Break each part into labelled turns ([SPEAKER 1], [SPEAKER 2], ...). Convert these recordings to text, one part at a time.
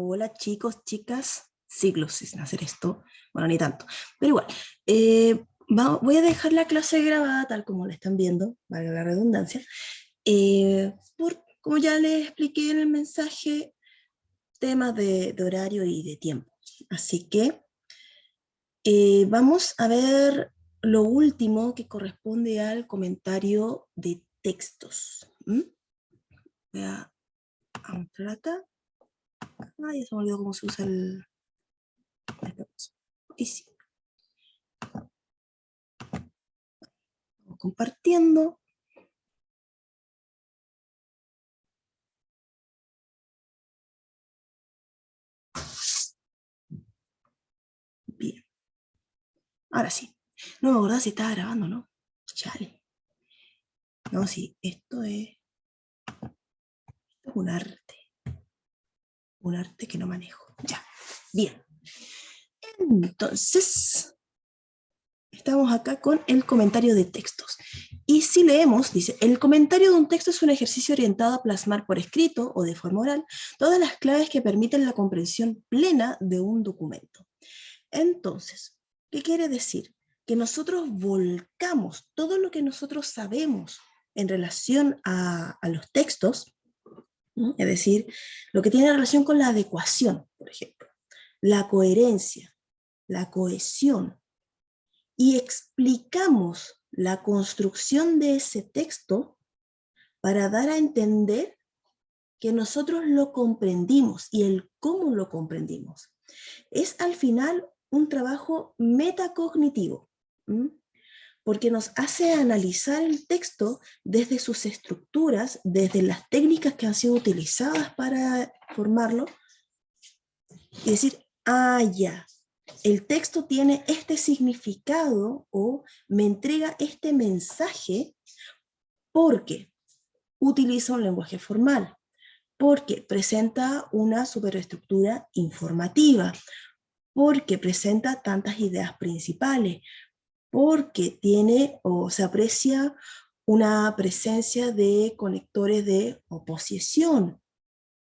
[SPEAKER 1] Hola chicos, chicas, siglos sin hacer esto, bueno, ni tanto, pero igual. Voy a dejar la clase grabada tal como la están viendo, valga la redundancia, como ya les expliqué en el mensaje, temas de horario y de tiempo. Así que vamos a ver lo último que corresponde al comentario de textos. Voy a mostrar acá. Ay, se me olvidó cómo se usa el... Y sí, compartiendo. Bien, ahora sí. No me acordaba si estaba grabando, ¿no? Chale. No, sí, esto es un arte que no manejo. Ya, bien. Entonces, estamos acá con el comentario de textos. Y si leemos, dice, el comentario de un texto es un ejercicio orientado a plasmar por escrito o de forma oral todas las claves que permiten la comprensión plena de un documento. Entonces, ¿qué quiere decir? Que nosotros volcamos todo lo que nosotros sabemos en relación a los textos, ¿no? Es decir, lo que tiene relación con la adecuación, por ejemplo, la coherencia, la cohesión, y explicamos la construcción de ese texto para dar a entender que nosotros lo comprendimos y el cómo lo comprendimos. Es al final un trabajo metacognitivo, porque nos hace analizar el texto desde sus estructuras, desde las técnicas que han sido utilizadas para formarlo, y decir, ya, el texto tiene este significado o me entrega este mensaje porque utiliza un lenguaje formal, porque presenta una superestructura informativa, porque presenta tantas ideas principales, porque tiene o se aprecia una presencia de conectores de oposición.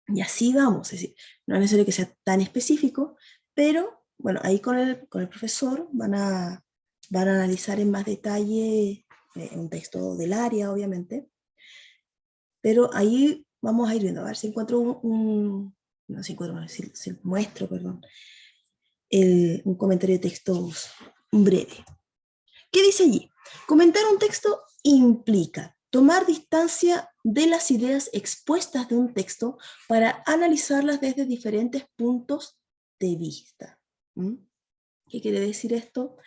[SPEAKER 1] Y así vamos, es decir, no es necesario que sea tan específico, pero bueno, ahí con el profesor van a analizar en más detalle un texto del área, obviamente, pero ahí vamos a ir viendo, a ver si encuentro no si encuentro, no, si muestro, perdón, un comentario de textos breve. ¿Qué dice allí? Comentar un texto implica tomar distancia de las ideas expuestas de un texto para analizarlas desde diferentes puntos de vista. ¿Qué quiere decir esto?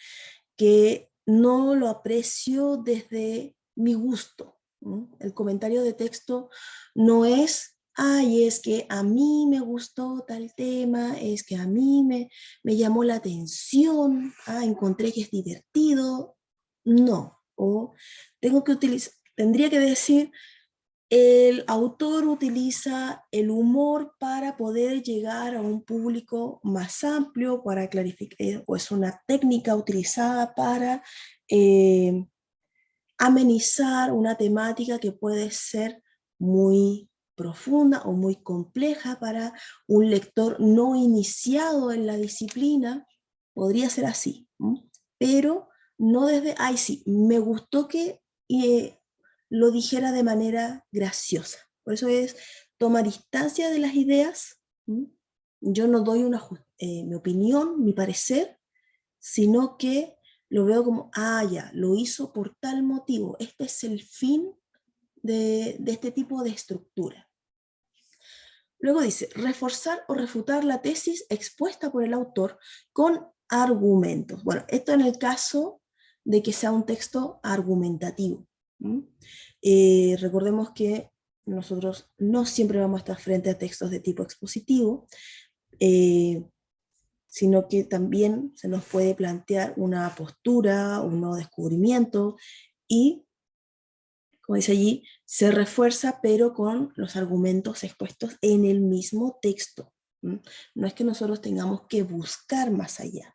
[SPEAKER 1] Que no lo aprecio desde mi gusto. El comentario de texto no es, es que a mí me gustó tal tema, es que a mí me llamó la atención, encontré que es divertido. No, o tendría que decir, el autor utiliza el humor para poder llegar a un público más amplio, para clarificar, o es una técnica utilizada para amenizar una temática que puede ser muy profunda o muy compleja para un lector no iniciado en la disciplina. Podría ser así, pero no desde, sí, me gustó que lo dijera de manera graciosa. Por eso es tomar distancia de las ideas. Yo no doy mi opinión, mi parecer, sino que lo veo como, ya, lo hizo por tal motivo. Este es el fin de este tipo de estructura. Luego dice, reforzar o refutar la tesis expuesta por el autor con argumentos. Bueno, esto en el caso de que sea un texto argumentativo. Recordemos que nosotros no siempre vamos a estar frente a textos de tipo expositivo, sino que también se nos puede plantear una postura, un nuevo descubrimiento, y, como dice allí, se refuerza pero con los argumentos expuestos en el mismo texto. No es que nosotros tengamos que buscar más allá.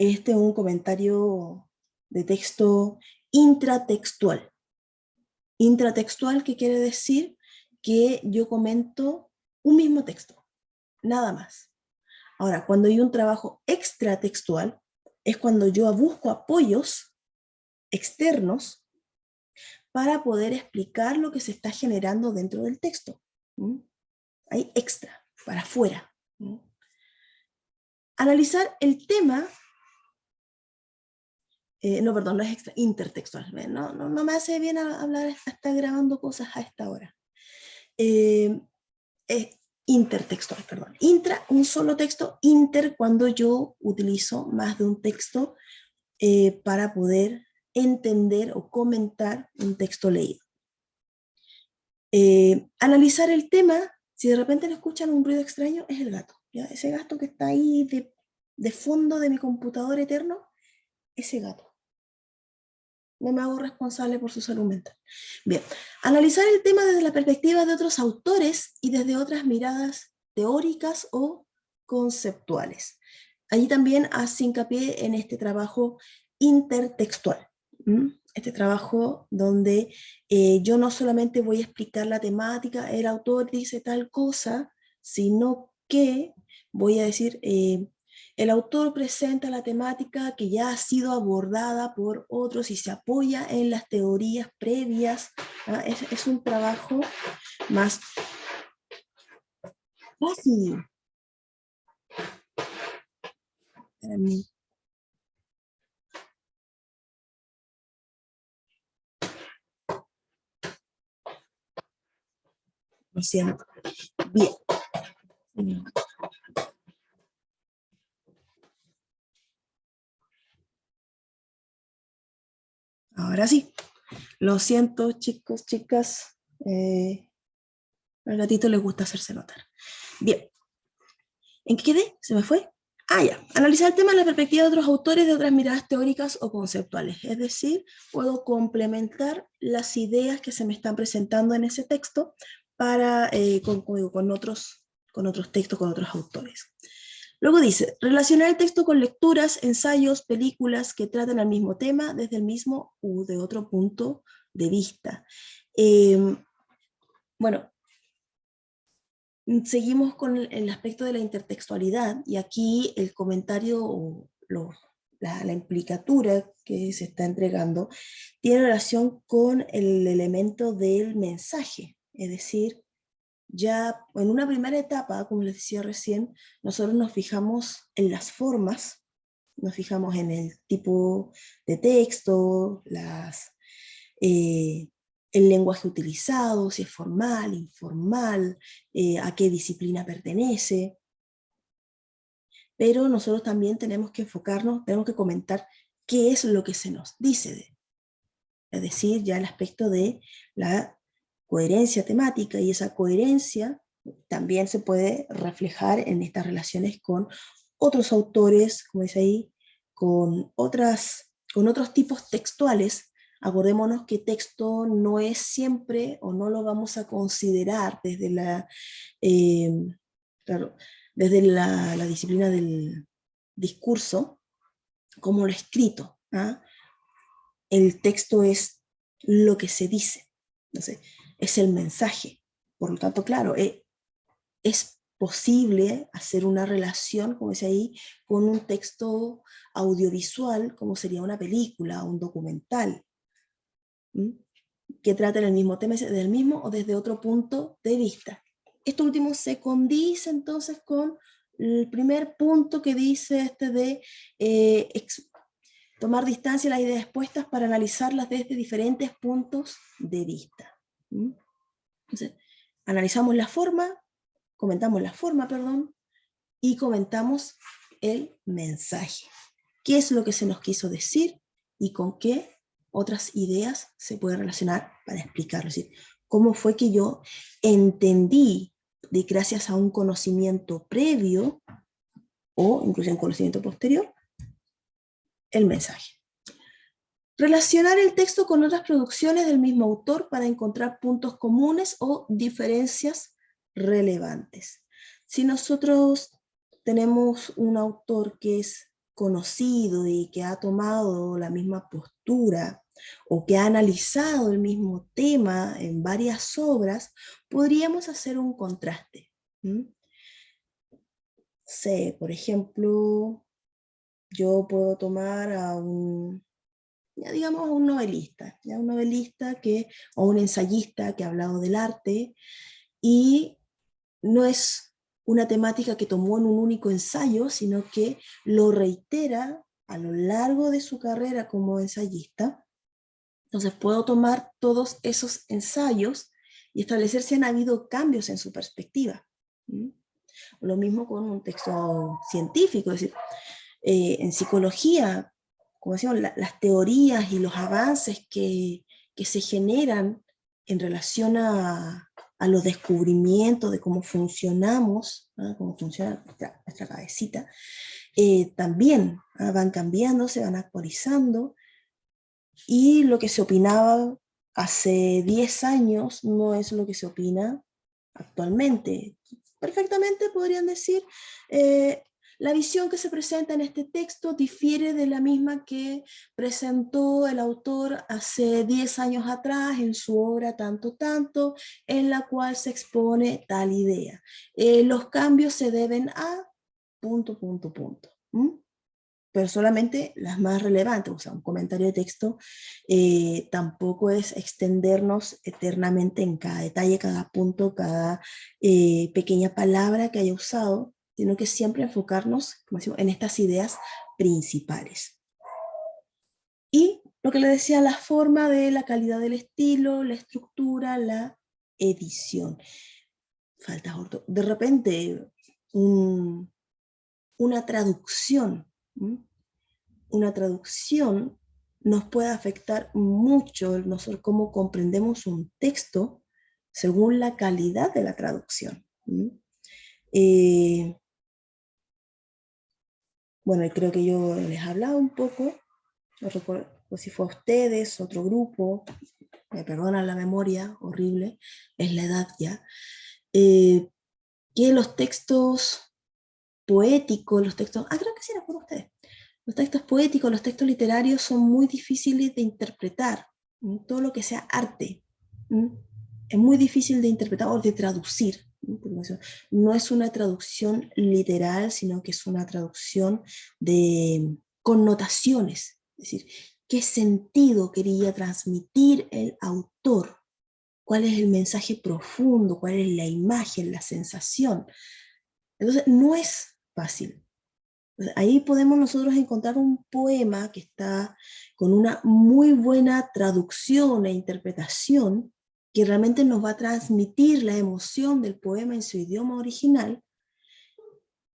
[SPEAKER 1] Este es un comentario de texto intratextual. Intratextual, ¿qué quiere decir? Que yo comento un mismo texto, nada más. Ahora, cuando hay un trabajo extratextual, es cuando yo busco apoyos externos para poder explicar lo que se está generando dentro del texto. Hay extra, para afuera. Analizar el tema, no, perdón, no es extra, intertextual. No me hace bien hablar, estar grabando cosas a esta hora. Es intertextual, perdón. Intra, un solo texto. Inter, cuando yo utilizo más de un texto para poder entender o comentar un texto leído. Analizar el tema, si de repente le escuchan un ruido extraño, es el gato. ¿Ya? Ese gato que está ahí de fondo de mi computador eterno, ese gato. No me hago responsable por su salud mental. Bien, analizar el tema desde la perspectiva de otros autores y desde otras miradas teóricas o conceptuales. Allí también hace hincapié en este trabajo intertextual. Este trabajo donde yo no solamente voy a explicar la temática, el autor dice tal cosa, sino que voy a decir, el autor presenta la temática que ya ha sido abordada por otros y se apoya en las teorías previas. Es un trabajo más fácil. Lo siento. Bien. Ahora sí. Lo siento, chicos, chicas. Al gatito le gusta hacerse notar. Bien. ¿En qué quedé? ¿Se me fue? Ah, ya. Analizar el tema desde la perspectiva de otros autores, de otras miradas teóricas o conceptuales. Es decir, puedo complementar las ideas que se me están presentando en ese texto para, con otros textos, con otros autores. Luego dice, relacionar el texto con lecturas, ensayos, películas que traten el mismo tema desde el mismo u de otro punto de vista. Bueno, seguimos con el aspecto de la intertextualidad y aquí el comentario o la implicatura que se está entregando tiene relación con el elemento del mensaje, es decir, ya en una primera etapa, como les decía recién, nosotros nos fijamos en las formas, nos fijamos en el tipo de texto, el lenguaje utilizado, si es formal, informal, a qué disciplina pertenece, pero nosotros también tenemos que enfocarnos, tenemos que comentar qué es lo que se nos dice, es decir, ya el aspecto de la coherencia temática, y esa coherencia también se puede reflejar en estas relaciones con otros autores, como dice ahí, con otros tipos textuales. Acordémonos que texto no es siempre, o no lo vamos a considerar desde eh, claro, desde la disciplina del discurso, como lo escrito. El texto es lo que se dice, entonces, es el mensaje. Por lo tanto, claro, es posible hacer una relación, como dice ahí, con un texto audiovisual, como sería una película, un documental, que trata el mismo tema, desde el mismo o desde otro punto de vista. Esto último se condice entonces con el primer punto que dice de tomar distancia de las ideas expuestas para analizarlas desde diferentes puntos de vista. Entonces, analizamos la forma, comentamos la forma, perdón, y comentamos el mensaje. ¿Qué es lo que se nos quiso decir y con qué otras ideas se puede relacionar para explicarlo? Es decir, cómo fue que yo entendí, gracias a un conocimiento previo o incluso un conocimiento posterior, el mensaje. Relacionar el texto con otras producciones del mismo autor para encontrar puntos comunes o diferencias relevantes. Si nosotros tenemos un autor que es conocido y que ha tomado la misma postura o que ha analizado el mismo tema en varias obras, podríamos hacer un contraste. ¿Mm? Sé, por ejemplo, yo puedo tomar a un, ya digamos, un novelista, ya un novelista que, o un ensayista que ha hablado del arte, y no es una temática que tomó en un único ensayo, sino que lo reitera a lo largo de su carrera como ensayista. Entonces puedo tomar todos esos ensayos y establecer si han habido cambios en su perspectiva. ¿Mm? Lo mismo con un texto científico, es decir, en psicología, como decíamos, las teorías y los avances que se generan en relación a los descubrimientos de cómo funcionamos, ¿no? Cómo funciona nuestra cabecita, también van cambiando, se van actualizando, y lo que se opinaba hace 10 años no es lo que se opina actualmente. Perfectamente podrían decir, eh, la visión que se presenta en este texto difiere de la misma que presentó el autor hace 10 años atrás en su obra tanto tanto, en la cual se expone tal idea. Los cambios se deben a punto, punto, punto. ¿Mm? Pero solamente las más relevantes, o sea, un comentario de texto tampoco es extendernos eternamente en cada detalle, cada punto, cada pequeña palabra que haya usado, sino que siempre enfocarnos, como decimos, en estas ideas principales. Y lo que le decía, la forma de la calidad del estilo, la estructura, la edición. Falta de repente una traducción. ¿Mm? Una traducción nos puede afectar mucho nosotros cómo comprendemos un texto según la calidad de la traducción. ¿Mm? Eh, bueno, creo que yo les he hablado un poco, no recuerdo si fue a ustedes, otro grupo, me perdonan la memoria, horrible, es la edad ya, que los textos poéticos, los textos, creo que sí era por ustedes, los textos poéticos, los textos literarios son muy difíciles de interpretar. ¿No? Todo lo que sea arte, ¿no? Es muy difícil de interpretar o de traducir. ¿No? No es una traducción literal, sino que es una traducción de connotaciones. Es decir, qué sentido quería transmitir el autor, cuál es el mensaje profundo, cuál es la imagen, la sensación. Entonces, no es fácil. Ahí podemos nosotros encontrar un poema que está con una muy buena traducción e interpretación que realmente nos va a transmitir la emoción del poema en su idioma original,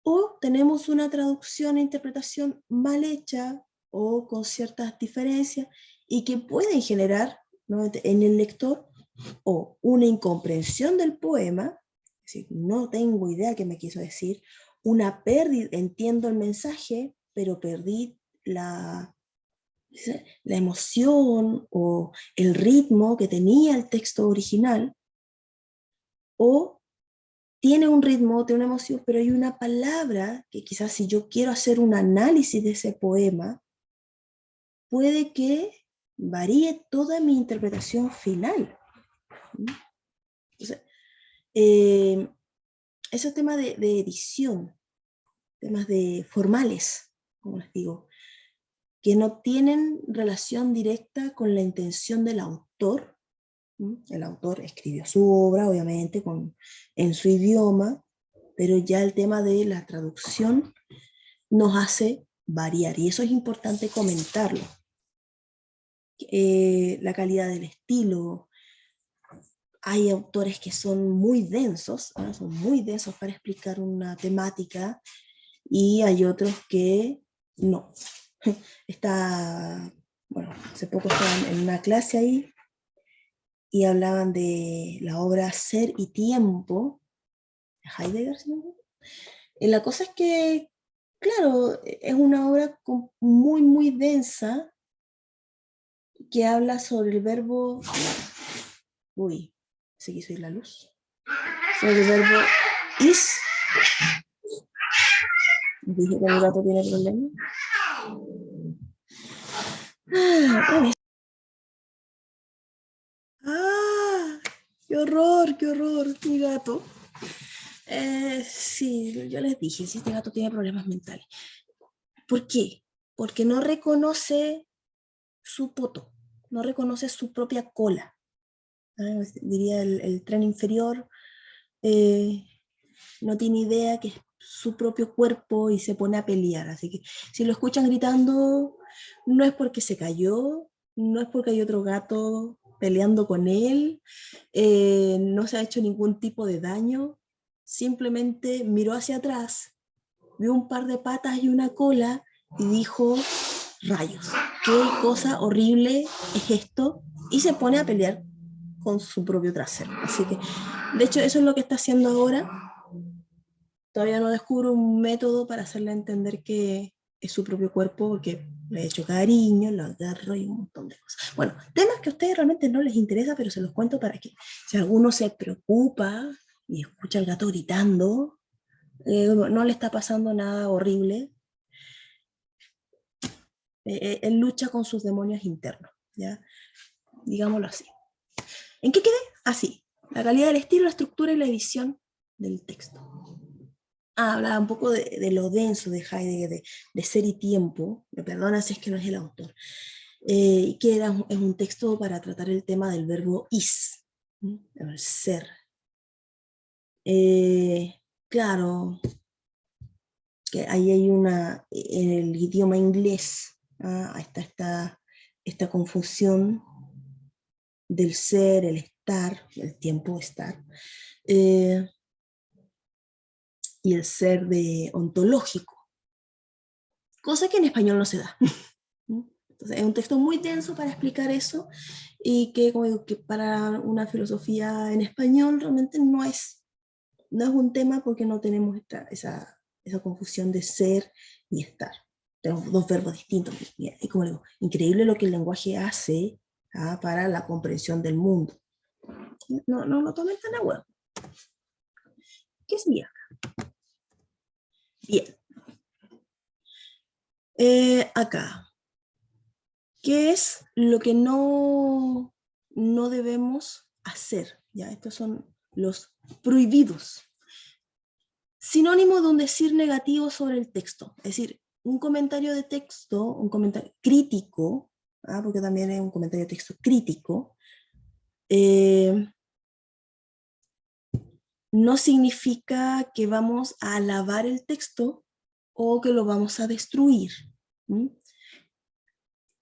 [SPEAKER 1] o tenemos una traducción e interpretación mal hecha o con ciertas diferencias y que pueden generar, ¿no?, en el lector o una incomprensión del poema, es decir, no tengo idea qué me quiso decir, una pérdida, entiendo el mensaje, pero perdí la emoción o el ritmo que tenía el texto original, o tiene un ritmo, tiene una emoción, pero hay una palabra que quizás si yo quiero hacer un análisis de ese poema, puede que varíe toda mi interpretación final. Entonces, eh, esos temas de edición, temas de formales, como les digo, que no tienen relación directa con la intención del autor. El autor escribió su obra, obviamente, en su idioma, pero ya el tema de la traducción nos hace variar, y eso es importante comentarlo. La calidad del estilo, hay autores que son muy densos, ¿no? Son muy densos para explicar una temática, y hay otros que no. Bueno, hace poco estaba en una clase ahí y hablaban de la obra Ser y Tiempo, de Heidegger, ¿sí? Y la cosa es que, claro, es una obra muy, muy densa que habla sobre el verbo, uy, se quiso ir la luz, sobre el verbo is, dije que mi gato tiene problemas. ¡Ah! ¡Qué horror, mi gato! Sí, yo les dije, si este gato tiene problemas mentales. ¿Por qué? Porque no reconoce su poto, no reconoce su propia cola. Diría el tren inferior, eh, no tiene idea que es su propio cuerpo y se pone a pelear. Así que si lo escuchan gritando, no es porque se cayó, no es porque hay otro gato peleando con él, no se ha hecho ningún tipo de daño, simplemente miró hacia atrás, vio un par de patas y una cola y dijo, rayos, qué cosa horrible es esto, y se pone a pelear con su propio trasero. Así que, de hecho, eso es lo que está haciendo ahora. Todavía no descubro un método para hacerle entender que es su propio cuerpo, porque le he hecho cariño, lo agarro y un montón de cosas. Bueno, temas que a ustedes realmente no les interesa, pero se los cuento para que si alguno se preocupa y escucha al gato gritando, no le está pasando nada horrible. Él lucha con sus demonios internos, ¿ya? Digámoslo así. ¿En qué quedé? Así. La calidad del estilo, la estructura y la edición del texto. Hablaba un poco de lo denso de Heidegger, de ser y tiempo, me perdona si es que no es el autor, que es un texto para tratar el tema del verbo is, el ser. Claro, que ahí hay en el idioma inglés, está esta confusión del ser, el estar, el tiempo estar, eh, y el ser de ontológico, cosa que en español no se da. Entonces, es un texto muy denso para explicar eso y que, como digo, que para una filosofía en español realmente no es un tema porque no tenemos esa confusión de ser y estar. Tenemos dos verbos distintos. Y como digo, increíble lo que el lenguaje hace para la comprensión del mundo. No lo tomen tan a huevo. ¿Qué sería? Bien. Acá. ¿Qué es lo que no debemos hacer? ¿Ya? Estos son los prohibidos. Sinónimo de un decir negativo sobre el texto. Es decir, un comentario de texto, un comentario crítico, porque también es un comentario de texto crítico, no significa que vamos a alabar el texto o que lo vamos a destruir.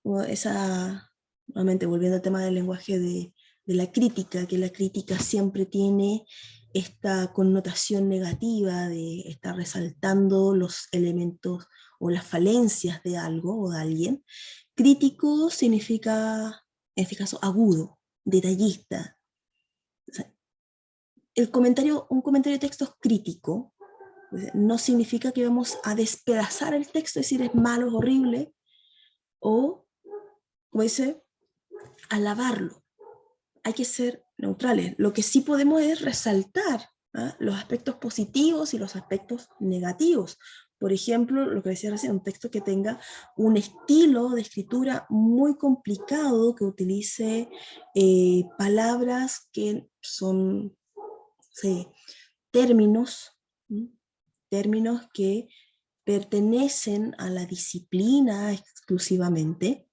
[SPEAKER 1] Nuevamente volviendo al tema del lenguaje de la crítica, que la crítica siempre tiene esta connotación negativa de estar resaltando los elementos o las falencias de algo o de alguien. Crítico significa, en este caso, agudo, detallista. O sea, un comentario de texto es crítico, no significa que vamos a despedazar el texto, decir es malo, es horrible, o, como dice, alabarlo. Hay que ser neutrales. Lo que sí podemos es resaltar los aspectos positivos y los aspectos negativos. Por ejemplo, lo que decía recién, un texto que tenga un estilo de escritura muy complicado, que utilice palabras que son términos, términos que pertenecen a la disciplina exclusivamente,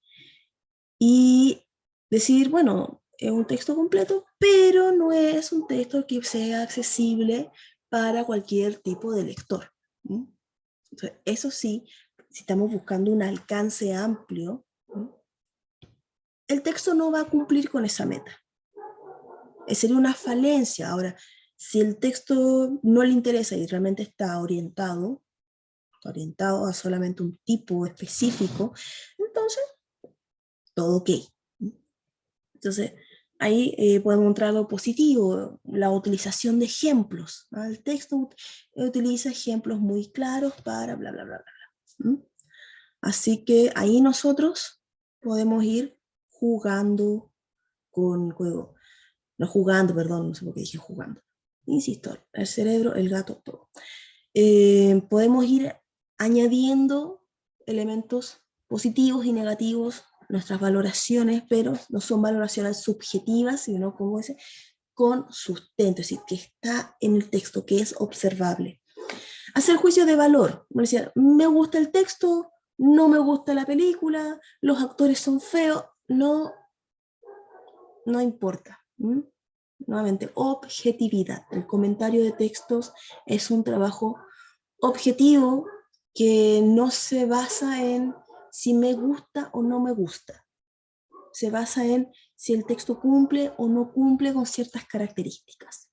[SPEAKER 1] y decir, bueno, es un texto completo, pero no es un texto que sea accesible para cualquier tipo de lector. Entonces, eso sí, si estamos buscando un alcance amplio, el texto no va a cumplir con esa meta. Sería una falencia. Ahora, si el texto no le interesa y realmente está orientado a solamente un tipo específico, entonces, todo ok. Entonces, ahí podemos encontrar algo positivo, la utilización de ejemplos. El texto utiliza ejemplos muy claros para bla, bla, bla, bla. Así que ahí nosotros podemos ir jugando con juego. No jugando, perdón, no sé por qué dije jugando. Insisto, el cerebro, el gato, todo. Podemos ir añadiendo elementos positivos y negativos, nuestras valoraciones, pero no son valoraciones subjetivas, sino como ese, con sustento, es decir, que está en el texto, que es observable. Hacer juicio de valor, me decía, me gusta el texto, no me gusta la película, los actores son feos, no importa. Nuevamente, objetividad. El comentario de textos es un trabajo objetivo que no se basa en si me gusta o no me gusta. Se basa en si el texto cumple o no cumple con ciertas características.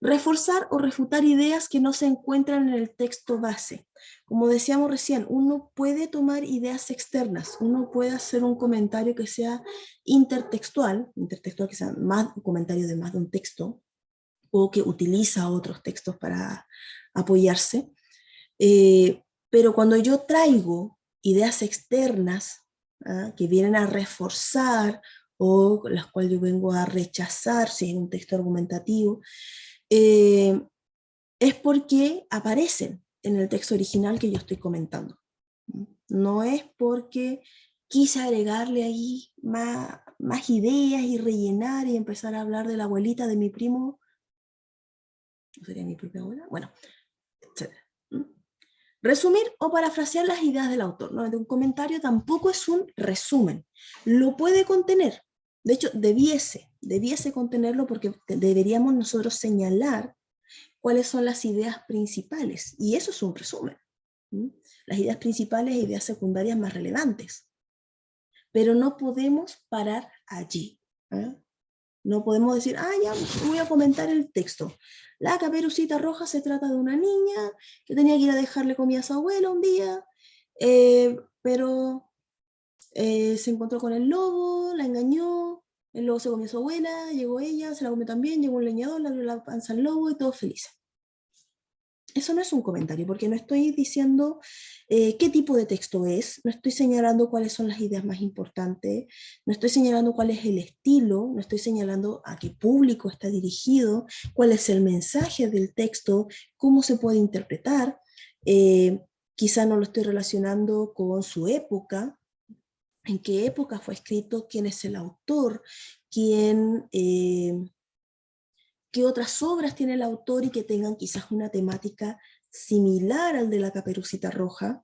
[SPEAKER 1] Reforzar o refutar ideas que no se encuentran en el texto base. Como decíamos recién, uno puede tomar ideas externas, uno puede hacer un comentario que sea intertextual que sea un comentario de más de un texto, o que utiliza otros textos para apoyarse. Pero cuando yo traigo ideas externas, que vienen a reforzar o las cuales yo vengo a rechazar, si es un texto argumentativo, es porque aparecen en el texto original que yo estoy comentando. No es porque quise agregarle ahí más ideas y rellenar y empezar a hablar de la abuelita de mi primo, ¿no sería mi propia abuela? Bueno, etc. Resumir o parafrasear las ideas del autor. ¿No? Un comentario tampoco es un resumen. Lo puede contener. De hecho, debiese contenerlo porque deberíamos nosotros señalar cuáles son las ideas principales. Y eso es un resumen. Las ideas principales e ideas secundarias más relevantes. Pero no podemos parar allí. No podemos decir, ya voy a comentar el texto. La Caperucita Roja se trata de una niña que tenía que ir a dejarle comida a su abuela un día, pero se encontró con el lobo, la engañó, el lobo se comió a su abuela, llegó ella, se la comió también, llegó un leñador, le abrió la panza al lobo y todos felices. Eso no es un comentario, porque no estoy diciendo qué tipo de texto es, no estoy señalando cuáles son las ideas más importantes, no estoy señalando cuál es el estilo, no estoy señalando a qué público está dirigido, cuál es el mensaje del texto, cómo se puede interpretar. Quizá no lo estoy relacionando con su época, en qué época fue escrito, quién es el autor, qué otras obras tiene el autor y que tengan quizás una temática similar al de la Caperucita Roja.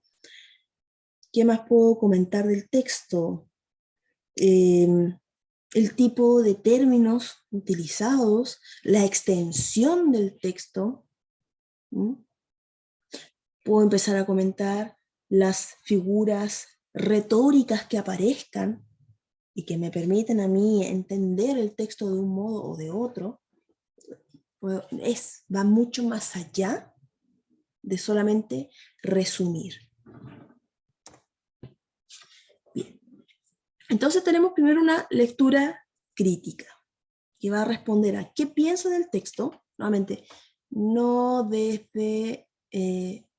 [SPEAKER 1] ¿Qué más puedo comentar del texto? El tipo de términos utilizados, la extensión del texto. Puedo empezar a comentar las figuras retóricas que aparezcan y que me permiten a mí entender el texto de un modo o de otro. Va mucho más allá de solamente resumir. Bien. Entonces tenemos primero una lectura crítica, que va a responder a qué pienso del texto, nuevamente, no desde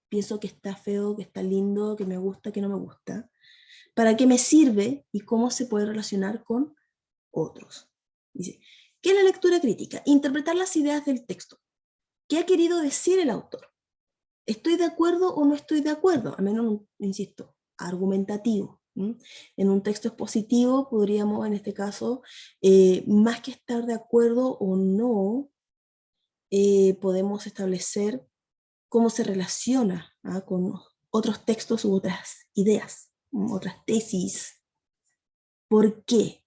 [SPEAKER 1] pienso que está feo, que está lindo, que me gusta, que no me gusta, para qué me sirve y cómo se puede relacionar con otros. Dice, ¿qué es la lectura crítica? Interpretar las ideas del texto. ¿Qué ha querido decir el autor? ¿Estoy de acuerdo o no estoy de acuerdo? Al menos, insisto, argumentativo. En un texto expositivo podríamos, en este caso, más que estar de acuerdo o no, podemos establecer cómo se relaciona con otros textos u otras ideas, otras tesis. ¿Por qué?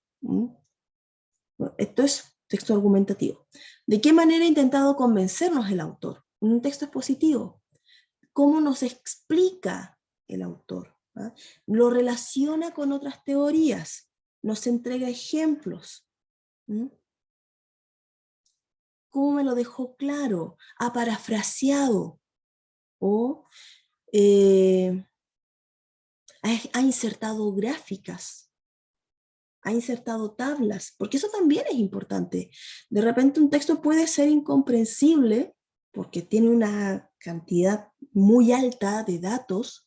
[SPEAKER 1] Esto es texto argumentativo. ¿De qué manera ha intentado convencernos el autor? En un texto expositivo, ¿cómo nos explica el autor? Lo relaciona con otras teorías, nos entrega ejemplos. ¿Cómo me lo dejó claro? Ha parafraseado o ha insertado gráficas, ha insertado tablas, porque eso también es importante. De repente un texto puede ser incomprensible porque tiene una cantidad muy alta de datos,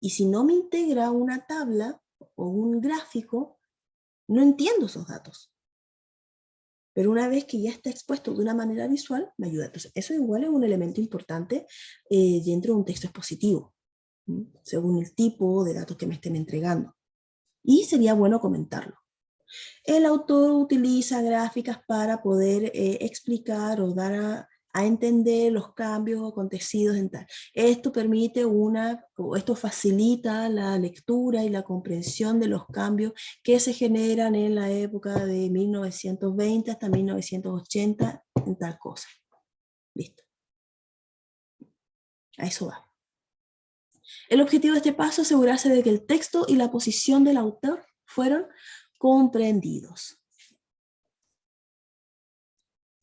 [SPEAKER 1] y si no me integra una tabla o un gráfico, no entiendo esos datos. Pero una vez que ya está expuesto de una manera visual, me ayuda. Entonces, eso igual es un elemento importante dentro de un texto expositivo, según el tipo de datos que me estén entregando. Y sería bueno comentarlo. El autor utiliza gráficas para poder explicar o dar a entender los cambios acontecidos en tal. Esto permite o esto facilita la lectura y la comprensión de los cambios que se generan en la época de 1920 hasta 1980 en tal cosa. Listo. A eso va. El objetivo de este paso es asegurarse de que el texto y la posición del autor fueron comprendidos.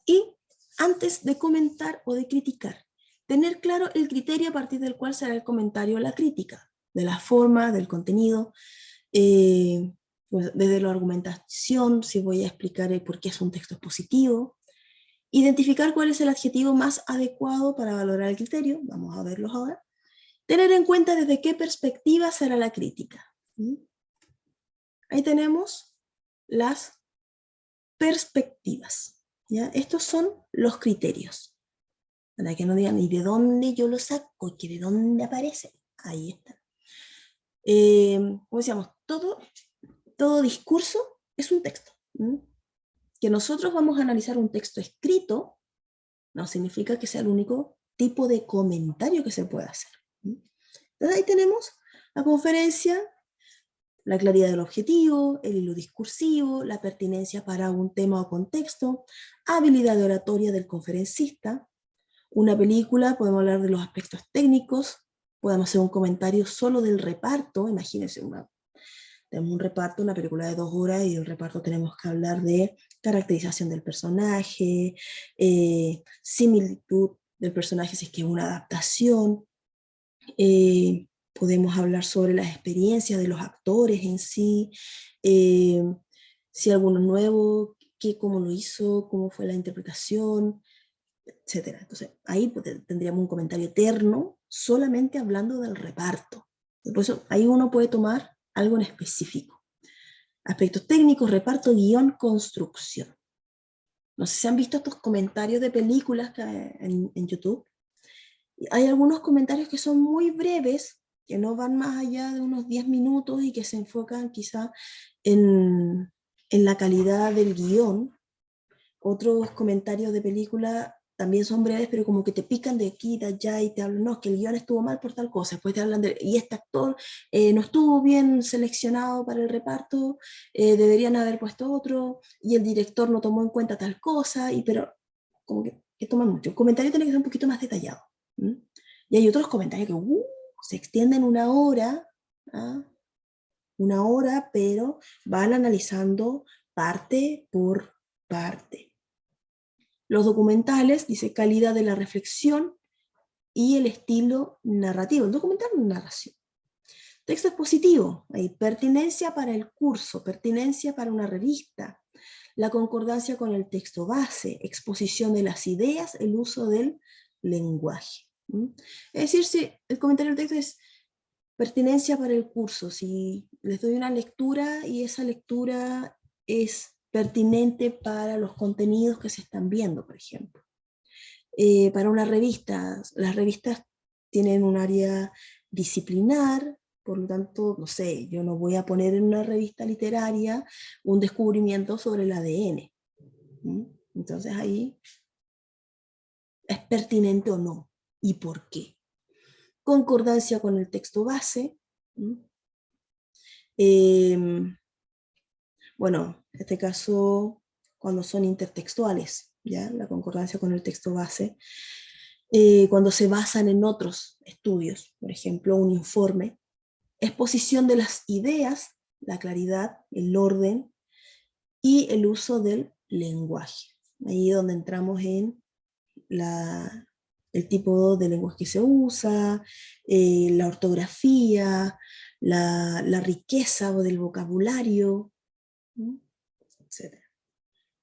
[SPEAKER 1] Y antes de comentar o de criticar, tener claro el criterio a partir del cual será el comentario o la crítica, de la forma, del contenido, pues desde la argumentación, si voy a explicar por qué es un texto positivo, identificar cuál es el adjetivo más adecuado para valorar el criterio, vamos a verlos ahora, tener en cuenta desde qué perspectiva será la crítica. Ahí tenemos las perspectivas. ¿Ya? Estos son los criterios. Para que no digan, ¿y de dónde yo lo saco? ¿Y que de dónde aparece? Ahí está. Como decíamos, todo discurso es un texto. Que nosotros vamos a analizar un texto escrito no significa que sea el único tipo de comentario que se puede hacer. Entonces ahí tenemos la conferencia, la claridad del objetivo, el hilo discursivo, la pertinencia para un tema o contexto, habilidad de oratoria del conferencista. Una película, podemos hablar de los aspectos técnicos, podemos hacer un comentario solo del reparto, imagínense, tenemos un reparto, una película de 2 horas, y del reparto tenemos que hablar de caracterización del personaje, similitud del personaje si es que es una adaptación, podemos hablar sobre las experiencias de los actores en sí, si alguno nuevo, cómo lo hizo, cómo fue la interpretación, etc. Entonces ahí tendríamos un comentario eterno solamente hablando del reparto. Por eso ahí uno puede tomar algo en específico. Aspectos técnicos, reparto, guión, construcción. No sé si han visto estos comentarios de películas en YouTube. Hay algunos comentarios que son muy breves, que no van más allá de unos 10 minutos y que se enfocan quizá en la calidad del guión. Otros comentarios de película también son breves, pero como que te pican de aquí, de allá, y te hablan, no, que el guión estuvo mal por tal cosa. Después te hablan y este actor no estuvo bien seleccionado para el reparto, deberían haber puesto otro, y el director no tomó en cuenta tal cosa, pero como que toman mucho. El comentario tiene que ser un poquito más detallado. Y hay otros comentarios que se extienden 1 hora, ¿ah? 1 hora, pero van analizando parte por parte. Los documentales, dice, calidad de la reflexión y el estilo narrativo. El documental es narración. Texto expositivo, hay pertinencia para el curso, pertinencia para una revista, la concordancia con el texto base, exposición de las ideas, el uso del lenguaje. Es decir, si el comentario del texto es pertinencia para el curso, si les doy una lectura y esa lectura es pertinente para los contenidos que se están viendo, por ejemplo. Para una revista, las revistas tienen un área disciplinar, por lo tanto, no sé, yo no voy a poner en una revista literaria un descubrimiento sobre el ADN. Entonces ahí es pertinente o no, y por qué. Concordancia con el texto base. Bueno, en este caso, cuando son intertextuales, ¿ya? La concordancia con el texto base. Cuando se basan en otros estudios, por ejemplo, un informe. Exposición de las ideas, la claridad, el orden y el uso del lenguaje. Ahí es donde entramos en el tipo de lenguaje que se usa, la ortografía, la riqueza del vocabulario, etc.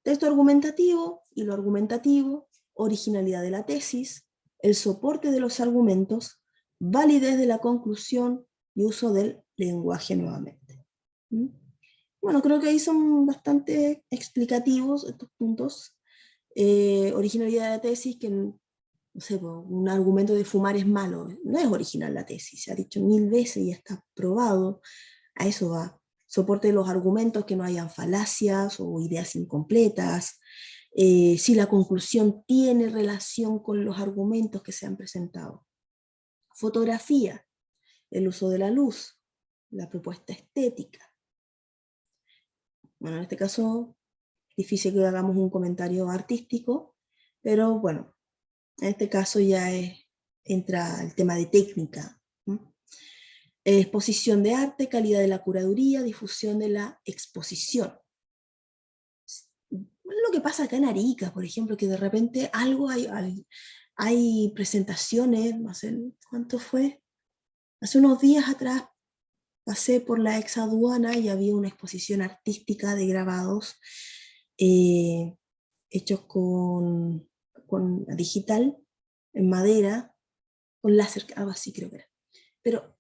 [SPEAKER 1] Texto argumentativo y lo argumentativo, originalidad de la tesis, el soporte de los argumentos, validez de la conclusión y uso del lenguaje nuevamente. Bueno, creo que ahí son bastante explicativos estos puntos. Originalidad de la tesis, que no sé, un argumento de fumar es malo, no es original la tesis, se ha dicho 1000 veces y ya está probado, a eso va. soporte de los argumentos, que no hayan falacias o ideas incompletas, si la conclusión tiene relación con los argumentos que se han presentado. Fotografía, el uso de la luz, la propuesta estética. Bueno, en este caso, difícil que hagamos un comentario artístico, pero bueno, en este caso ya entra el tema de técnica. Exposición de arte, calidad de la curaduría, difusión de la exposición. Lo que pasa acá en Arica, por ejemplo, que de repente hay presentaciones, no sé cuánto fue, hace unos días atrás pasé por la ex aduana y había una exposición artística de grabados hechos con digital, en madera, con láser, algo así creo que era. Pero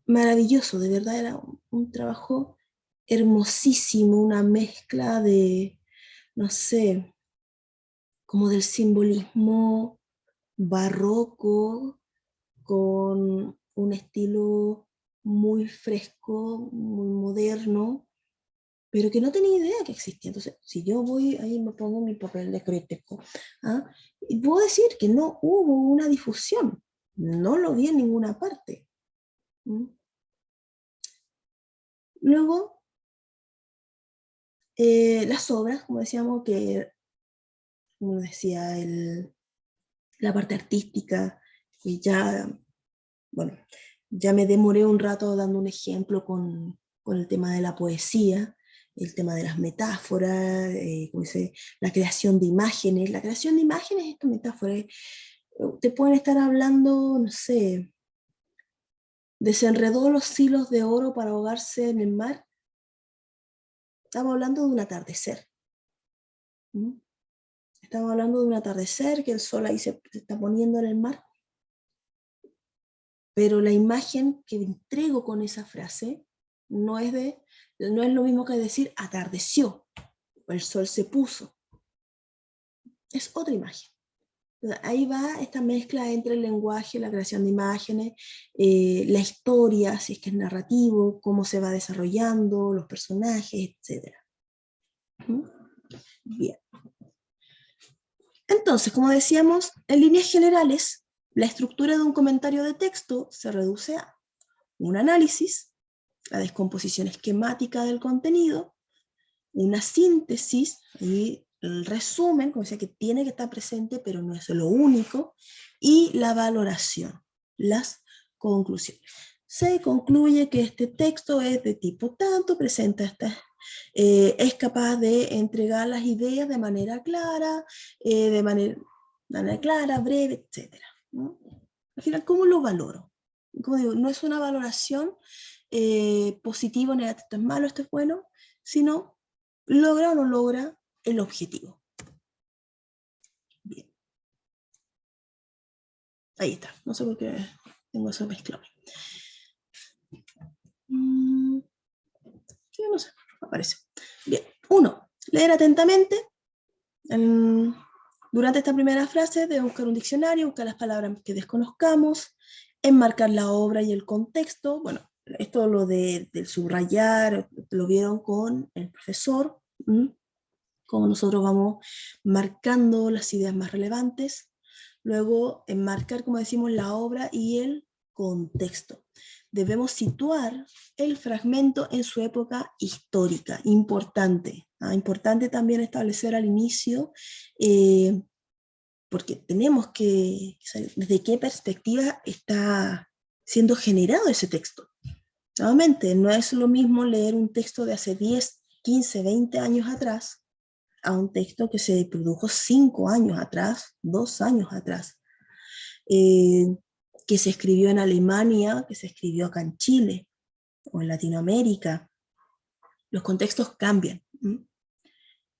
[SPEAKER 1] maravilloso, de verdad era un trabajo hermosísimo, una mezcla de, no sé, como del simbolismo barroco con un estilo muy fresco, muy moderno, pero que no tenía idea que existía. Entonces, si yo voy ahí me pongo mi papel de crítico, ¿ah? Y puedo decir que no hubo una difusión, no lo vi en ninguna parte. Luego, las obras, como decíamos, que, como decía, la parte artística, y ya, bueno, ya me demoré un rato dando un ejemplo con el tema de la poesía, el tema de las metáforas, como dice, la creación de imágenes. La creación de imágenes, estas metáforas, te pueden estar hablando, no sé, desenredó los hilos de oro para ahogarse en el mar. Estamos hablando de un atardecer. ¿Mm? Estamos hablando de un atardecer, que el sol ahí se está poniendo en el mar, pero la imagen que entrego con esa frase no es lo mismo que decir atardeció, o el sol se puso. Es otra imagen. Ahí va esta mezcla entre el lenguaje, la creación de imágenes, la historia, si es que es narrativo, cómo se va desarrollando, los personajes, etc. Bien. Entonces, como decíamos, en líneas generales, la estructura de un comentario de texto se reduce a un análisis, la descomposición esquemática del contenido, una síntesis, y el resumen, como decía, que tiene que estar presente, pero no es lo único, y la valoración, las conclusiones. Se concluye que este texto es de tipo tanto, presenta estas, es capaz de entregar las ideas de manera clara, breve, etc. ¿no? Al final, ¿cómo lo valoro? Como digo, no es una valoración positivo, negativo, esto es malo, esto es bueno, sino logra o no logra el objetivo. Bien. Ahí está. No sé por qué tengo eso mezclado. Sí, no sé, aparece. Bien. 1. Leer atentamente. Durante esta primera frase debe buscar un diccionario, buscar las palabras que desconozcamos, enmarcar la obra y el contexto. Bueno, esto lo del subrayar, lo vieron con el profesor, como nosotros vamos marcando las ideas más relevantes. Luego, enmarcar, como decimos, la obra y el contexto. Debemos situar el fragmento en su época histórica, importante. Importante también establecer al inicio, porque tenemos que saber desde qué perspectiva está siendo generado ese texto. Nuevamente, no es lo mismo leer un texto de hace 10, 15, 20 años atrás a un texto que se produjo 5 años atrás, 2 años atrás, que se escribió en Alemania, que se escribió acá en Chile o en Latinoamérica. Los contextos cambian.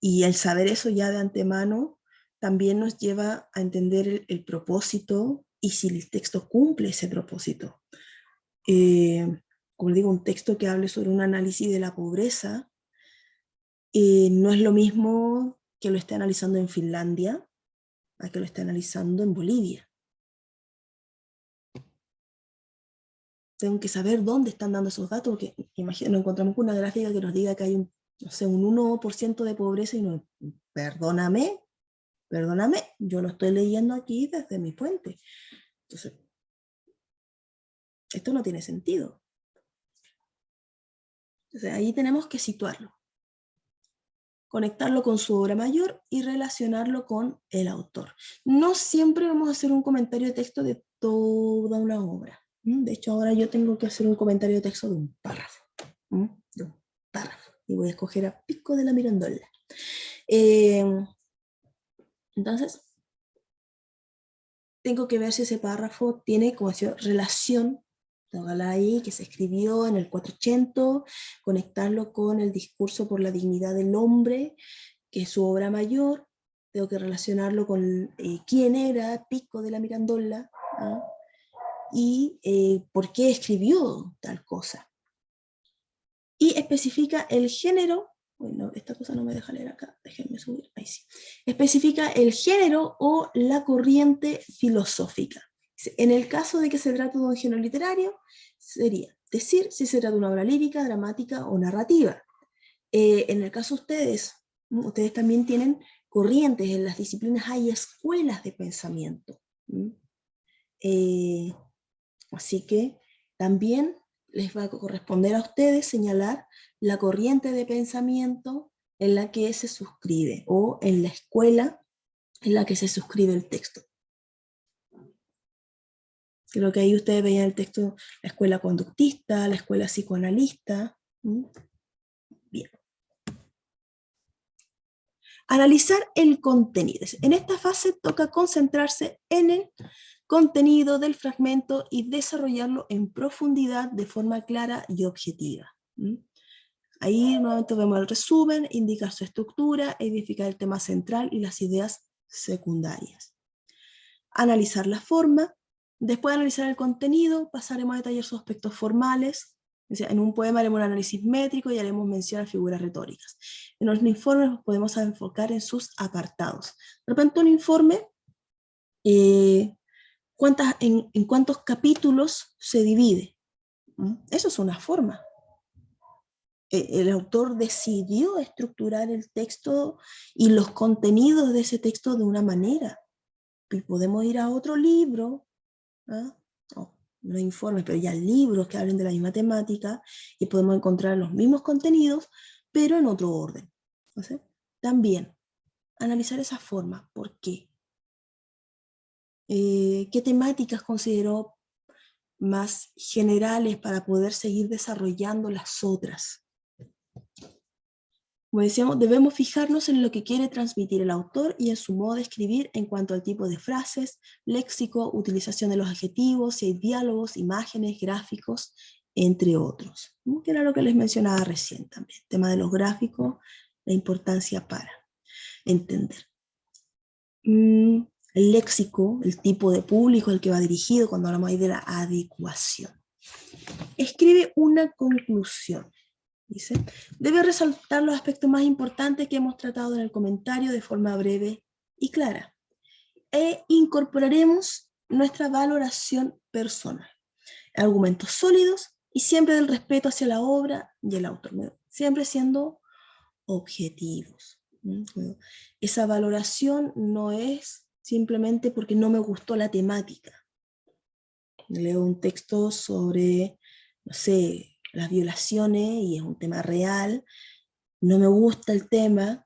[SPEAKER 1] Y el saber eso ya de antemano también nos lleva a entender el propósito y si el texto cumple ese propósito. Como digo, un texto que hable sobre un análisis de la pobreza no es lo mismo que lo esté analizando en Finlandia a que lo esté analizando en Bolivia. tengo que saber dónde están dando esos datos, porque imagínate, nos encontramos con una gráfica que nos diga que hay un, no sé, un 1% de pobreza y no, perdóname, yo lo estoy leyendo aquí desde mi fuente. Entonces, esto no tiene sentido. Entonces, ahí tenemos que situarlo, conectarlo con su obra mayor y relacionarlo con el autor. No siempre vamos a hacer un comentario de texto de toda una obra. De hecho, ahora yo tengo que hacer un comentario de texto de un párrafo. De un párrafo. Y voy a escoger a Pico de la Mirandola. Entonces, tengo que ver si ese párrafo tiene como decía, relación, ahí, que se escribió en el 480, conectarlo con el discurso por la dignidad del hombre, que es su obra mayor, tengo que relacionarlo con quién era Pico de la Mirandola, ¿no? Y por qué escribió tal cosa. Y especifica el género, bueno, esta cosa no me deja leer acá, déjenme subir, ahí sí. Especifica el género o la corriente filosófica. En el caso de que se trate de un género literario, sería decir si se trata de una obra lírica, dramática o narrativa. En el caso de ustedes, ustedes también tienen corrientes, en las disciplinas hay escuelas de pensamiento. Así que también les va a corresponder a ustedes señalar la corriente de pensamiento en la que se suscribe o en la escuela en la que se suscribe el texto. Creo que ahí ustedes veían el texto, la escuela conductista, la escuela psicoanalista. Bien. Analizar el contenido. En esta fase toca concentrarse en el contenido del fragmento y desarrollarlo en profundidad de forma clara y objetiva. Ahí nuevamente vemos el resumen, indicar su estructura, identificar el tema central y las ideas secundarias. Analizar la forma. Después de analizar el contenido, pasaremos a detallar sus aspectos formales. En un poema haremos un análisis métrico y haremos mención a figuras retóricas. En los informes nos podemos enfocar en sus apartados. De repente un informe, en cuántos capítulos se divide. Eso es una forma. El autor decidió estructurar el texto y los contenidos de ese texto de una manera. Y podemos ir a otro libro, no informes, pero ya libros que hablen de la misma temática, y podemos encontrar los mismos contenidos, pero en otro orden. Entonces, también, analizar esa forma. ¿Por qué? ¿Qué temáticas consideró más generales para poder seguir desarrollando las otras? Como decíamos, debemos fijarnos en lo que quiere transmitir el autor y en su modo de escribir en cuanto al tipo de frases, léxico, utilización de los adjetivos, si hay diálogos, imágenes, gráficos, entre otros. Que era lo que les mencionaba recién también. El tema de los gráficos, la importancia para entender. El léxico, el tipo de público al que va dirigido cuando hablamos ahí de la adecuación. Escribe una conclusión. Dice, debe resaltar los aspectos más importantes que hemos tratado en el comentario de forma breve y clara. E incorporaremos nuestra valoración personal. Argumentos sólidos y siempre del respeto hacia la obra y el autor. Siempre siendo objetivos. Esa valoración no es simplemente porque no me gustó la temática. Leo un texto sobre, no sé, las violaciones y es un tema real, no me gusta el tema,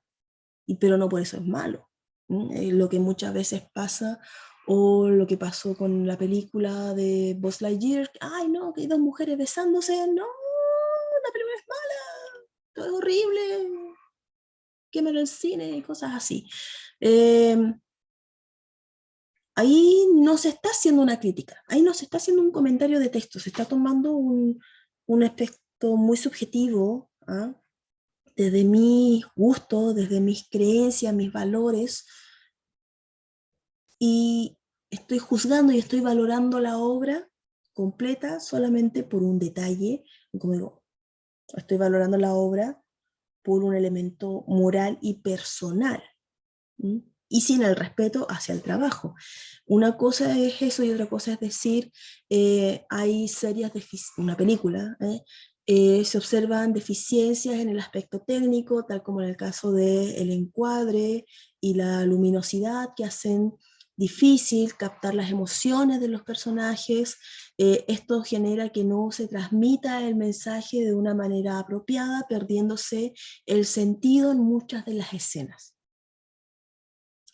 [SPEAKER 1] pero no por eso es malo. Lo que muchas veces pasa, o lo que pasó con la película de Buzz Lightyear, ay no, que hay dos mujeres besándose, no, la película es mala, todo es horrible, quémelo en cine y cosas así. Ahí no se está haciendo una crítica, ahí no se está haciendo un comentario de texto, se está tomando un aspecto muy subjetivo, desde mis gustos, desde mis creencias, mis valores, y estoy juzgando y estoy valorando la obra completa solamente por un detalle, como digo, estoy valorando la obra por un elemento moral y personal. y sin el respeto hacia el trabajo. Una cosa es eso y otra cosa es decir, hay una película, se observan deficiencias en el aspecto técnico, tal como en el caso del encuadre y la luminosidad, que hacen difícil captar las emociones de los personajes. Esto genera que no se transmita el mensaje de una manera apropiada, perdiéndose el sentido en muchas de las escenas.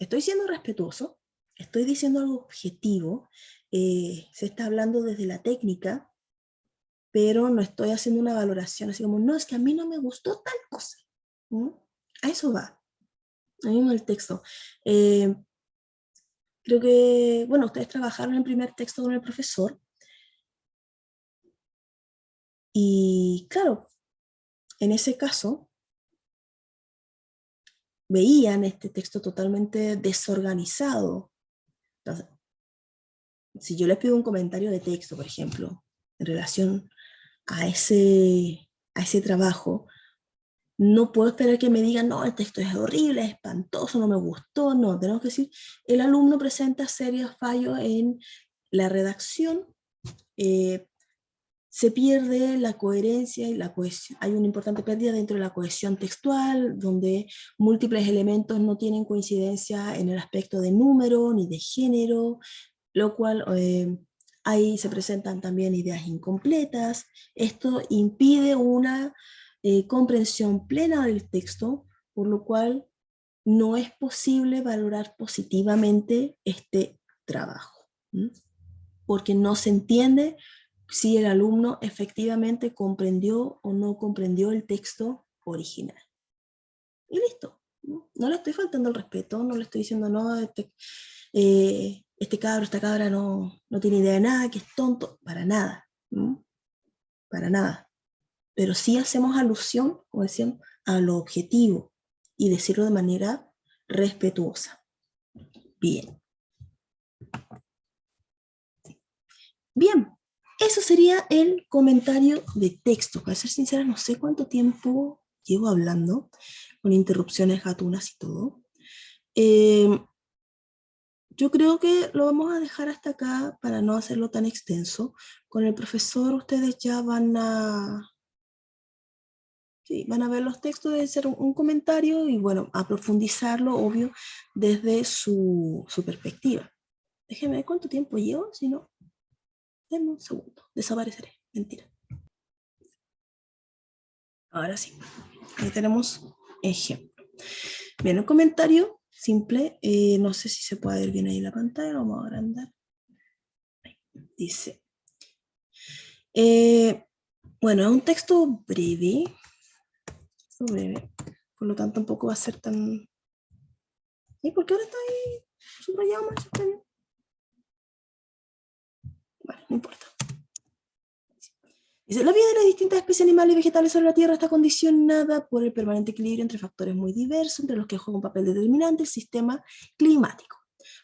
[SPEAKER 1] Estoy siendo respetuoso, estoy diciendo algo objetivo, se está hablando desde la técnica, pero no estoy haciendo una valoración así como, no, es que a mí no me gustó tal cosa. ¿Mm? A eso va, ahí en el texto. Creo que, bueno, ustedes trabajaron en el primer texto con el profesor, y claro, en ese caso, veían este texto totalmente desorganizado. Entonces, si yo les pido un comentario de texto, por ejemplo, en relación a ese trabajo, no puedo esperar que me digan, no, el texto es horrible, es espantoso, no me gustó. No, tenemos que decir, el alumno presenta serios fallos en la redacción, eh, se pierde la coherencia y la cohesión. Hay una importante pérdida dentro de la cohesión textual, donde múltiples elementos no tienen coincidencia en el aspecto de número ni de género, lo cual ahí se presentan también ideas incompletas. Esto impide una comprensión plena del texto, por lo cual no es posible valorar positivamente este trabajo, ¿m? Porque no se entiende si el alumno efectivamente comprendió o no comprendió el texto original. Y listo. No le estoy faltando el respeto, no le estoy diciendo, no, este cabro, esta cabra no tiene idea de nada, que es tonto, para nada, ¿no? Para nada. Pero sí hacemos alusión, como decían, a lo objetivo y decirlo de manera respetuosa. Bien. Bien, eso sería el comentario de texto. Para ser sincera, no sé cuánto tiempo llevo hablando, con interrupciones gatunas y todo. Yo creo que lo vamos a dejar hasta acá para no hacerlo tan extenso. Con el profesor ustedes ya sí, van a ver los textos, debe ser un comentario y bueno, a profundizarlo, obvio, desde su perspectiva. Déjenme ver cuánto tiempo llevo, si no, denme un segundo, desapareceré, mentira. Ahora sí, ahí tenemos ejemplo. Bien, un comentario simple, no sé si se puede ver bien ahí la pantalla, lo vamos a agrandar. Dice, bueno, es un texto breve, por lo tanto tampoco va a ser tan... ¿Y por qué ahora está ahí subrayado más? Está bien. Bueno, no importa. Dice, la vida de las distintas especies animales y vegetales sobre la Tierra está condicionada por el permanente equilibrio entre factores muy diversos, entre los que juega un papel determinante el sistema climático.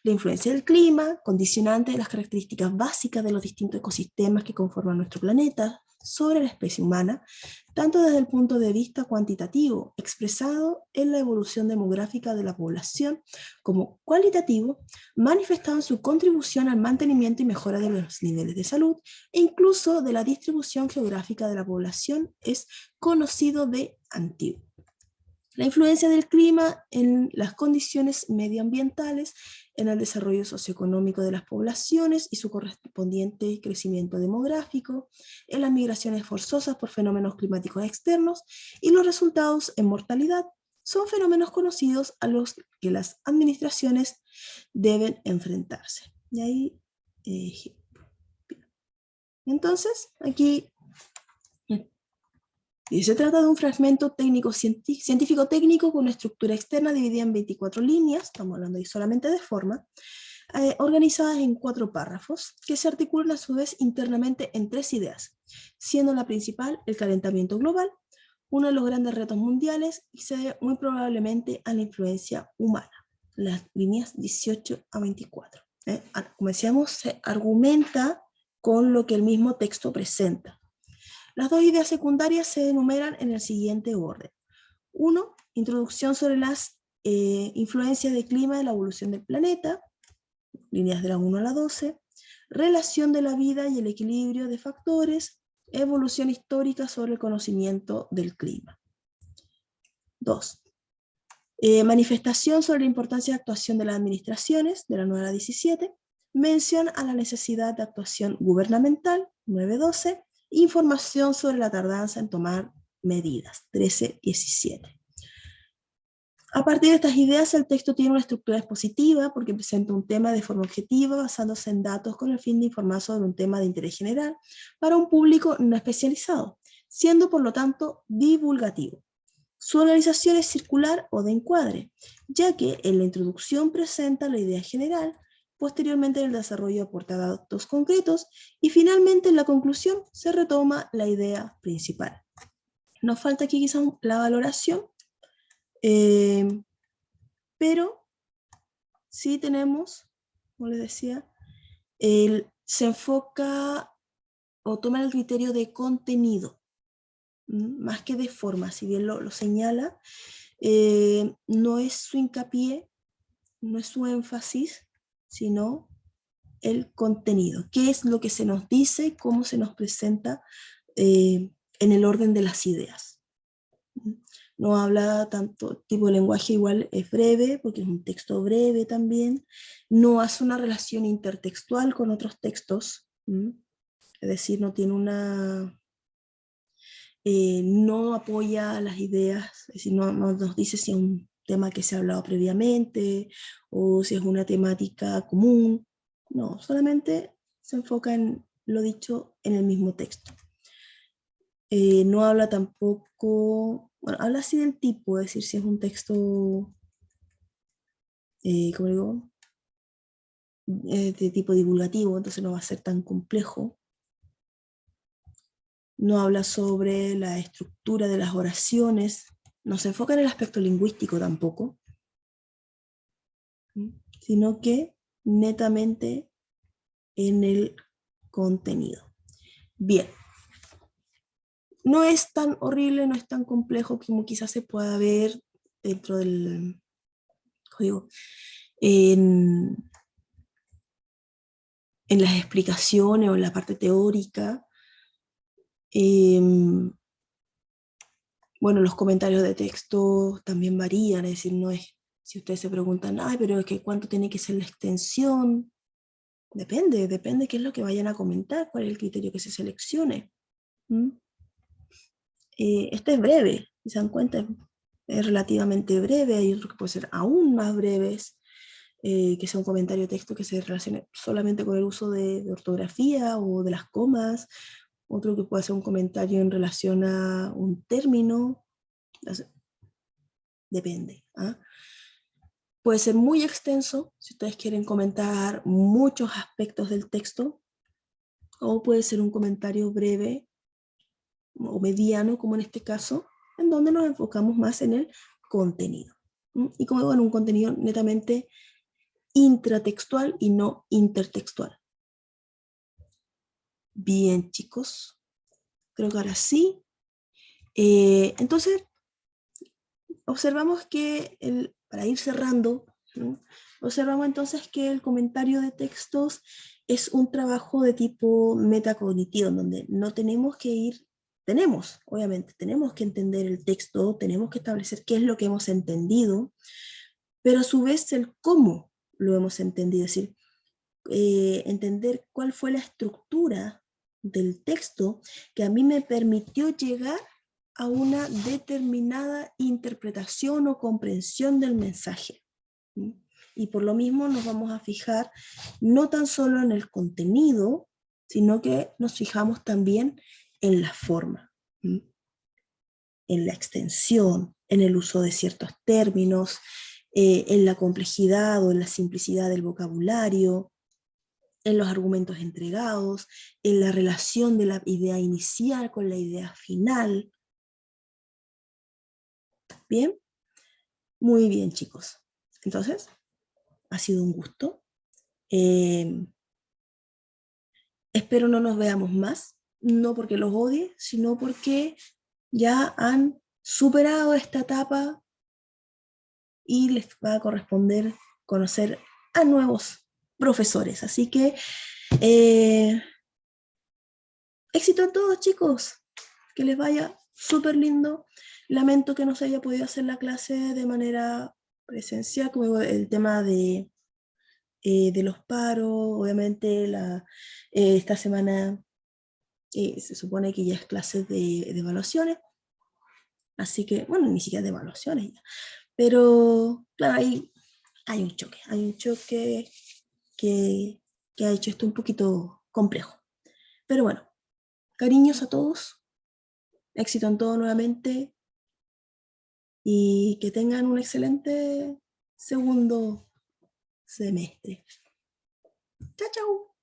[SPEAKER 1] La influencia del clima, condicionante de las características básicas de los distintos ecosistemas que conforman nuestro planeta sobre la especie humana, tanto desde el punto de vista cuantitativo, expresado en la evolución demográfica de la población, como cualitativo, manifestado en su contribución al mantenimiento y mejora de los niveles de salud, e incluso de la distribución geográfica de la población, es conocido de antiguo. La influencia del clima en las condiciones medioambientales, en el desarrollo socioeconómico de las poblaciones y su correspondiente crecimiento demográfico, en las migraciones forzosas por fenómenos climáticos externos y los resultados en mortalidad, son fenómenos conocidos a los que las administraciones deben enfrentarse. Y ahí, entonces, aquí y se trata de un fragmento técnico, científico-técnico con una estructura externa dividida en 24 líneas, estamos hablando ahí solamente de forma, organizadas en 4 párrafos, que se articulan a su vez internamente en 3 ideas, siendo la principal el calentamiento global, uno de los grandes retos mundiales, y se debe muy probablemente a la influencia humana, las líneas 18 a 24. Como decíamos, se argumenta con lo que el mismo texto presenta. Las 2 ideas secundarias se enumeran en el siguiente orden. 1. Introducción sobre las influencia de clima en la evolución del planeta, líneas de la 1 a la 12, relación de la vida y el equilibrio de factores, evolución histórica sobre el conocimiento del clima. 2. Manifestación sobre la importancia de actuación de las administraciones, de la 9 a la 17, mención a la necesidad de actuación gubernamental, 9-12, información sobre la tardanza en tomar medidas, 13-17. A partir de estas ideas, el texto tiene una estructura expositiva porque presenta un tema de forma objetiva basándose en datos con el fin de informar sobre un tema de interés general para un público no especializado, siendo por lo tanto divulgativo. Su organización es circular o de encuadre, ya que en la introducción presenta la idea general, posteriormente en el desarrollo aporta datos concretos y finalmente en la conclusión se retoma la idea principal. Nos falta aquí quizás la valoración, pero sí tenemos, como les decía, se enfoca o toma el criterio de contenido, más que de forma, si bien lo señala, no es su hincapié, no es su énfasis, sino el contenido. ¿Qué es lo que se nos dice? ¿Cómo se nos presenta en el orden de las ideas? No habla tanto, tipo de lenguaje igual es breve, porque es un texto breve también. No hace una relación intertextual con otros textos, es decir, no tiene una... no apoya las ideas, es decir, no nos dice si es un tema que se ha hablado previamente o si es una temática común. No, solamente se enfoca en lo dicho en el mismo texto. No habla tampoco, bueno, habla así del tipo, es decir, si es un texto, ¿cómo digo? De tipo divulgativo, entonces no va a ser tan complejo. No habla sobre la estructura de las oraciones, no se enfoca en el aspecto lingüístico tampoco, sino que netamente en el contenido. Bien, no es tan horrible, no es tan complejo como quizás se pueda ver dentro del código. En las explicaciones o en la parte teórica, bueno, los comentarios de texto también varían, es decir, no es, si ustedes se preguntan, ay, pero es que ¿cuánto tiene que ser la extensión? Depende qué es lo que vayan a comentar, cuál es el criterio que se seleccione. Este es breve, si se dan cuenta, es relativamente breve, hay otros que pueden ser aún más breves, que sea un comentario de texto que se relacione solamente con el uso de ortografía o de las comas, otro que puede ser un comentario en relación a un término, depende. Puede ser muy extenso, si ustedes quieren comentar muchos aspectos del texto, o puede ser un comentario breve o mediano, como en este caso, en donde nos enfocamos más en el contenido. Y como digo, en un contenido netamente intratextual y no intertextual. Bien, chicos, creo que ahora sí. Entonces, observamos que, para ir cerrando, observamos entonces que el comentario de textos es un trabajo de tipo metacognitivo, en donde no tenemos que ir, obviamente, tenemos que entender el texto, tenemos que establecer qué es lo que hemos entendido, pero a su vez el cómo lo hemos entendido, es decir, entender cuál fue la estructura del texto que a mí me permitió llegar a una determinada interpretación o comprensión del mensaje. Y por lo mismo nos vamos a fijar no tan solo en el contenido, sino que nos fijamos también en la forma, en la extensión, en el uso de ciertos términos, en la complejidad o en la simplicidad del vocabulario, en los argumentos entregados, en la relación de la idea inicial con la idea final. ¿Bien? Muy bien, chicos. Entonces, ha sido un gusto. Espero no nos veamos más, no porque los odie, sino porque ya han superado esta etapa y les va a corresponder conocer a nuevos profesores. Así que éxito a todos, chicos, que les vaya súper lindo. Lamento que no se haya podido hacer la clase de manera presencial, como el tema de los paros. Obviamente esta semana se supone que ya es clases de evaluaciones, así que, bueno, ni siquiera de evaluaciones ya. Pero, claro, hay un choque que, que ha hecho esto un poquito complejo. Pero bueno, cariños a todos, éxito en todo nuevamente y que tengan un excelente segundo semestre. Chao, chao.